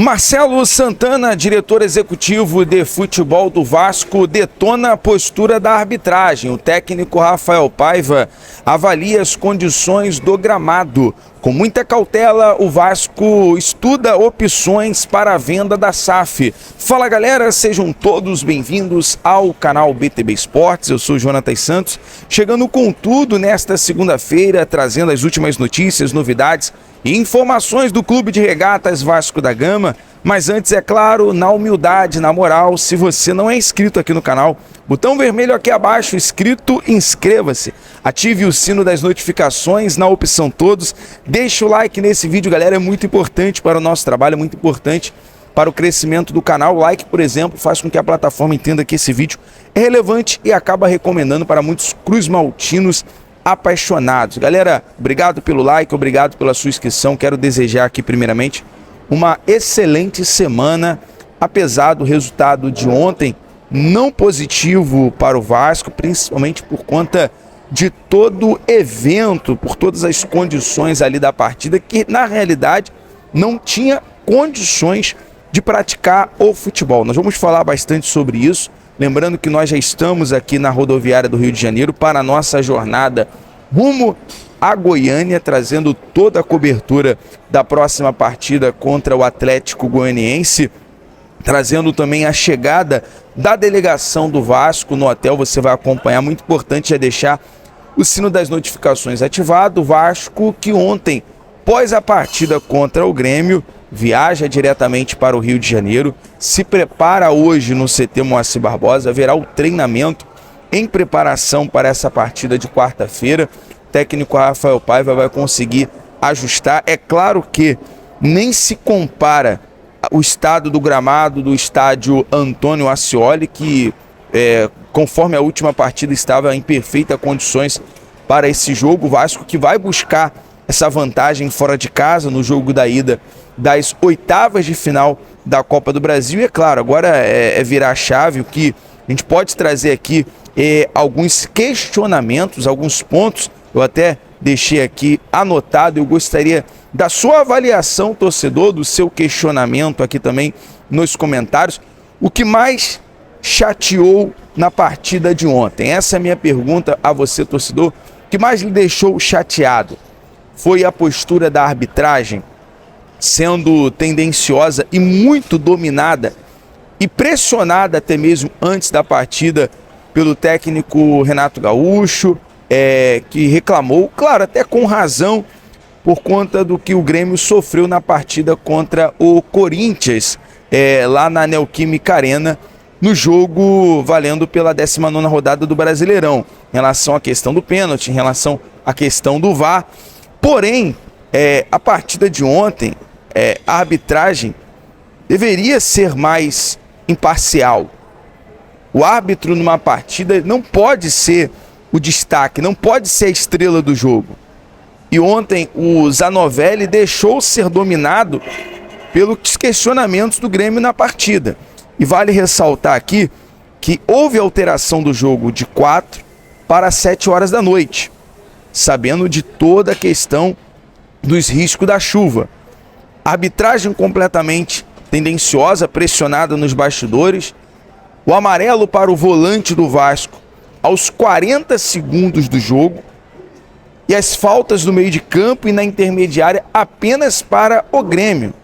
Marcelo Santana, diretor executivo de futebol do Vasco, detona a postura da arbitragem. O técnico Rafael Paiva avalia as condições do gramado. Com muita cautela, o Vasco estuda opções para a venda da SAF. Fala galera, sejam todos bem-vindos ao canal BTB Esportes. Eu sou o Jonatas Santos, chegando com tudo nesta segunda-feira, trazendo as últimas notícias, novidades e informações do Clube de Regatas Vasco da Gama. Mas antes, é claro, na humildade, na moral, se você não é inscrito aqui no canal, botão vermelho aqui abaixo, inscrito, inscreva-se. Ative o sino das notificações na opção todos. Deixa o like nesse vídeo, galera, é muito importante para o nosso trabalho, é muito importante para o crescimento do canal. O like, por exemplo, faz com que a plataforma entenda que esse vídeo é relevante e acaba recomendando para muitos cruzmaltinos apaixonados. Galera, obrigado pelo like, obrigado pela sua inscrição. Quero desejar aqui primeiramente uma excelente semana, apesar do resultado de ontem não positivo para o Vasco, principalmente por conta de todo o evento, por todas as condições ali da partida, que na realidade não tinha condições de praticar o futebol. Nós vamos falar bastante sobre isso, lembrando que nós já estamos aqui na rodoviária do Rio de Janeiro para a nossa jornada rumo a Goiânia, trazendo toda a cobertura da próxima partida contra o Atlético Goianiense, trazendo também a chegada da delegação do Vasco no hotel. Você vai acompanhar, muito importante é deixar o sino das notificações ativado. O Vasco, que ontem, após a partida contra o Grêmio, viaja diretamente para o Rio de Janeiro, se prepara hoje no CT Moacir Barbosa, haverá o treinamento em preparação para essa partida de quarta-feira. O técnico Rafael Paiva vai conseguir ajustar. É claro que nem se compara o estado do gramado do estádio Antônio Ascioli, que conforme a última partida estava em perfeitas condições para esse jogo. O Vasco que vai buscar essa vantagem fora de casa no jogo da ida das oitavas de final da Copa do Brasil. E é claro, agora é virar a chave. O que a gente pode trazer aqui alguns questionamentos, alguns pontos. Eu até deixei aqui anotado, eu gostaria da sua avaliação, torcedor, do seu questionamento aqui também nos comentários. O que mais chateou na partida de ontem? Essa é a minha pergunta a você, torcedor. O que mais lhe deixou chateado? Foi a postura da arbitragem, sendo tendenciosa e muito dominada e pressionada até mesmo antes da partida pelo técnico Renato Gaúcho, que reclamou, claro, até com razão, por conta do que o Grêmio sofreu na partida contra o Corinthians, lá na Neoquímica Arena, no jogo valendo pela 19ª rodada do Brasileirão, em relação à questão do pênalti, em relação à questão do VAR. Porém, a partida de ontem, a arbitragem deveria ser mais imparcial. O árbitro numa partida não pode ser o destaque, não pode ser a estrela do jogo. E ontem o Zanovelli deixou ser dominado pelos questionamentos do Grêmio na partida. E vale ressaltar aqui que houve alteração do jogo de 4 para 7 horas da noite, sabendo de toda a questão dos riscos da chuva. Arbitragem completamente tendenciosa, pressionada nos bastidores. O amarelo para o volante do Vasco aos 40 segundos do jogo, e as faltas no meio de campo e na intermediária apenas para o Grêmio.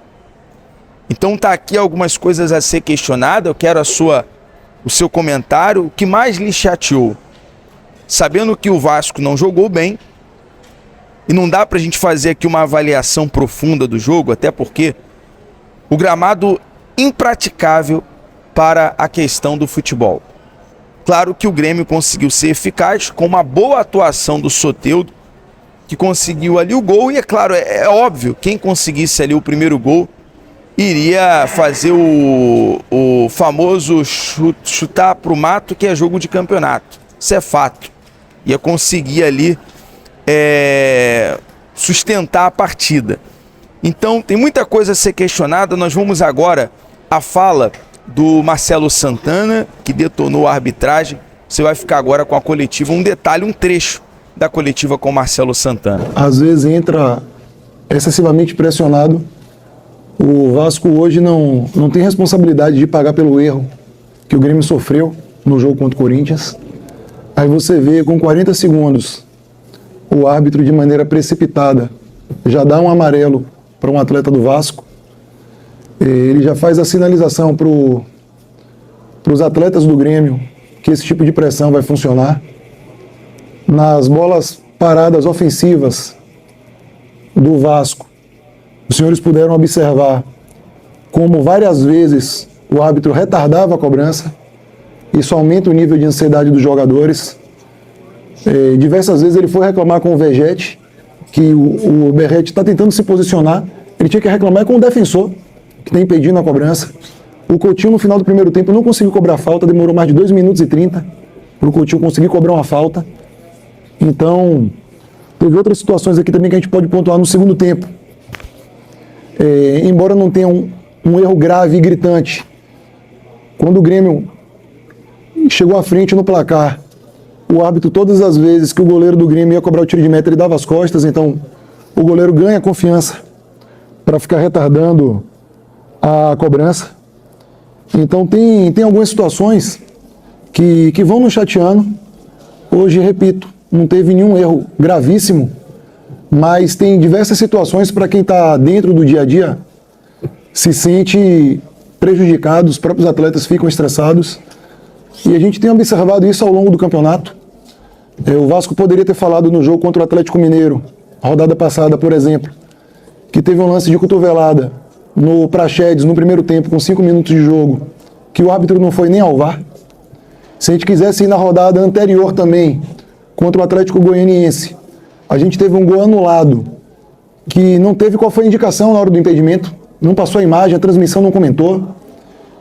Então tá aqui algumas coisas a ser questionadas. Eu quero o seu comentário. O que mais lhe chateou? Sabendo que o Vasco não jogou bem, e não dá pra gente fazer aqui uma avaliação profunda do jogo, até porque o gramado impraticável para a questão do futebol. Claro que o Grêmio conseguiu ser eficaz com uma boa atuação do Soteldo, que conseguiu ali o gol. E é claro, é óbvio, quem conseguisse ali o primeiro gol iria fazer o famoso chutar pro mato, que é jogo de campeonato. Isso é fato. Ia conseguir ali sustentar a partida. Então tem muita coisa a ser questionada. Nós vamos agora à fala do Marcelo Santana, que detonou a arbitragem. Você vai ficar agora com a coletiva, um detalhe, um trecho da coletiva com o Marcelo Santana. Às vezes entra excessivamente pressionado O Vasco hoje não tem responsabilidade de pagar pelo erro que o Grêmio sofreu no jogo contra o Corinthians. Aí você vê com 40 segundos o árbitro de maneira precipitada já dá um amarelo para um atleta do Vasco. Ele já faz a sinalização para os atletas do Grêmio que esse tipo de pressão vai funcionar. Nas bolas paradas ofensivas do Vasco, os senhores puderam observar como várias vezes o árbitro retardava a cobrança. Isso aumenta o nível de ansiedade dos jogadores. Diversas vezes ele foi reclamar com o Vegete, que o Berrete está tentando se posicionar. Ele tinha que reclamar com o defensor, que está impedindo a cobrança. O Coutinho, no final do primeiro tempo, não conseguiu cobrar falta, demorou mais de 2 minutos e 30 para o Coutinho conseguir cobrar uma falta. Então, teve outras situações aqui também que a gente pode pontuar no segundo tempo. Embora não tenha um erro grave e gritante, quando o Grêmio chegou à frente no placar, o árbitro, todas as vezes que o goleiro do Grêmio ia cobrar o tiro de meta, ele dava as costas. Então o goleiro ganha confiança para ficar retardando a cobrança. Então tem algumas situações que vão nos chateando. Hoje, repito, não teve nenhum erro gravíssimo, mas tem diversas situações para quem está dentro do dia a dia se sente prejudicado, os próprios atletas ficam estressados. E a gente tem observado isso ao longo do campeonato. O Vasco poderia ter falado no jogo contra o Atlético Mineiro, a rodada passada, por exemplo, que teve um lance de cotovelada no Praxedes, no primeiro tempo, com 5 minutos de jogo, que o árbitro não foi nem ao VAR. Se a gente quisesse ir na rodada anterior também, contra o Atlético Goianiense, a gente teve um gol anulado, que não teve qual foi a indicação na hora do impedimento, não passou a imagem, a transmissão não comentou.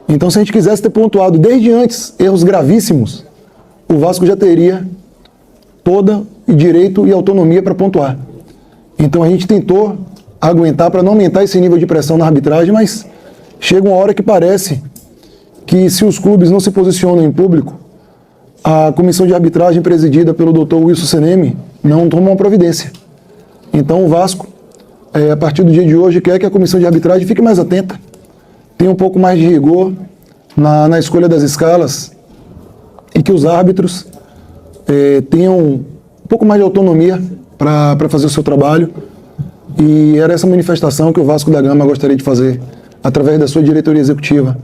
Então, se a gente quisesse ter pontuado desde antes erros gravíssimos, o Vasco já teria toda direito e autonomia para pontuar. Então, a gente tentou aguentar para não aumentar esse nível de pressão na arbitragem, mas chega uma hora que parece que, se os clubes não se posicionam em público, a comissão de arbitragem presidida pelo Dr. Wilson Seneme não toma uma providência. Então, o Vasco, a partir do dia de hoje, quer que a comissão de arbitragem fique mais atenta, tenha um pouco mais de rigor na escolha das escalas e que os árbitros tenham um pouco mais de autonomia para fazer o seu trabalho. E era essa manifestação que o Vasco da Gama gostaria de fazer através da sua diretoria executiva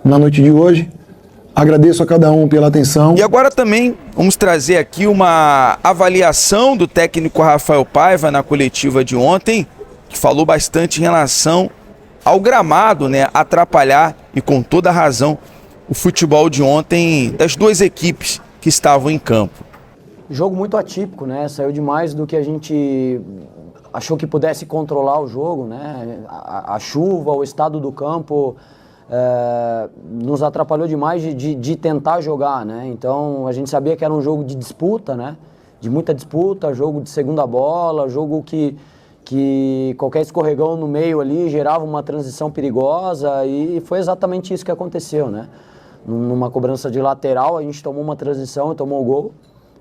na noite de hoje. Agradeço a cada um pela atenção. E agora também vamos trazer aqui uma avaliação do técnico Rafael Paiva na coletiva de ontem, que falou bastante em relação ao gramado, né, atrapalhar, e com toda a razão, o futebol de ontem das duas equipes que estavam em campo. Jogo muito atípico, né? Saiu demais do que a gente achou que pudesse controlar o jogo, né? A chuva, o estado do campo nos atrapalhou demais de tentar jogar, né? Então a gente sabia que era um jogo de disputa, né? De muita disputa, jogo de segunda bola, jogo que qualquer escorregão no meio ali gerava uma transição perigosa, e foi exatamente isso que aconteceu, né? Numa cobrança de lateral, a gente tomou uma transição e tomou o gol.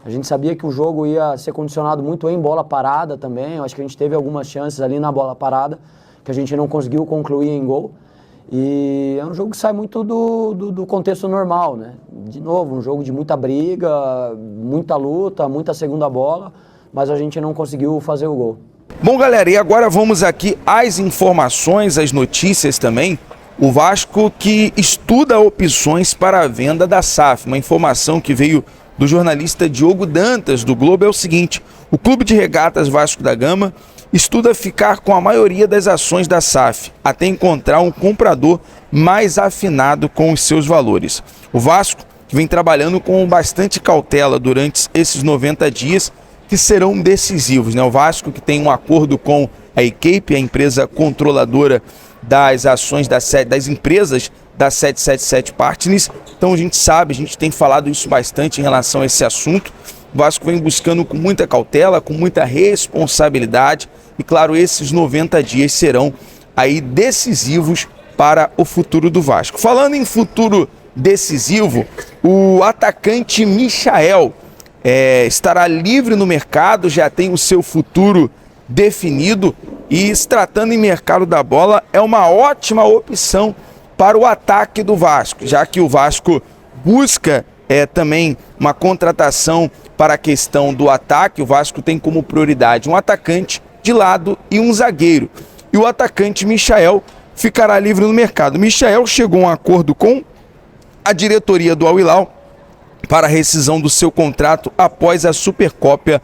A gente sabia que o jogo ia ser condicionado muito em bola parada também. Eu acho que a gente teve algumas chances ali na bola parada que a gente não conseguiu concluir em gol. E é um jogo que sai muito do contexto normal, né? De novo, um jogo de muita briga, muita luta, muita segunda bola, mas a gente não conseguiu fazer o gol. Bom, galera, e agora vamos aqui às informações, às notícias também. O Vasco que estuda opções para a venda da SAF. Uma informação que veio do jornalista Diogo Dantas, do Globo, é o seguinte: o Clube de Regatas Vasco da Gama estuda ficar com a maioria das ações da SAF, até encontrar um comprador mais afinado com os seus valores. O Vasco, que vem trabalhando com bastante cautela durante esses 90 dias, que serão decisivos, né? O Vasco, que tem um acordo com a equipe, a empresa controladora das ações das empresas da 777 Partners. Então a gente sabe, a gente tem falado isso bastante em relação a esse assunto. O Vasco vem buscando com muita cautela, com muita responsabilidade, e claro, esses 90 dias serão aí decisivos para o futuro do Vasco. Falando em futuro decisivo, o atacante Michael estará livre no mercado, já tem o seu futuro definido. E se tratando em mercado da bola, é uma ótima opção para o ataque do Vasco, já que o Vasco busca também uma contratação para a questão do ataque. O Vasco tem como prioridade um atacante de lado e um zagueiro. E o atacante Michael ficará livre no mercado. Michael chegou a um acordo com a diretoria do Al Hilal para a rescisão do seu contrato após a Supercopa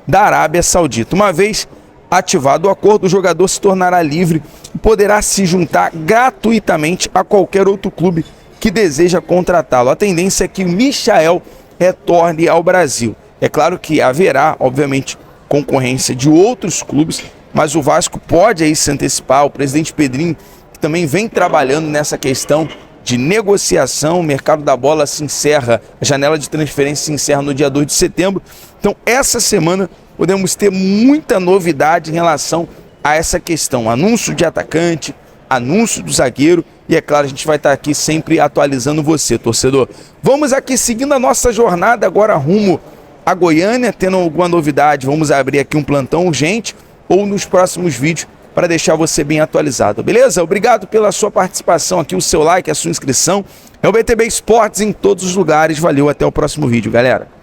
da Arábia Saudita. Uma vez ativado o acordo, o jogador se tornará livre e poderá se juntar gratuitamente a qualquer outro clube que deseja contratá-lo. A tendência é que o Michael retorne ao Brasil. É claro que haverá, obviamente, concorrência de outros clubes, mas o Vasco pode aí se antecipar. O presidente Pedrinho, que também vem trabalhando nessa questão de negociação, o mercado da bola se encerra, a janela de transferência se encerra no dia 2 de setembro. Então, essa semana podemos ter muita novidade em relação a essa questão. Anúncio de atacante, anúncio do zagueiro e, é claro, a gente vai estar aqui sempre atualizando você, torcedor. Vamos aqui seguindo a nossa jornada agora rumo a Goiânia, tendo alguma novidade, vamos abrir aqui um plantão urgente ou nos próximos vídeos para deixar você bem atualizado, beleza? Obrigado pela sua participação aqui, o seu like, a sua inscrição. É o BTB Esportes em todos os lugares. Valeu, até o próximo vídeo, galera.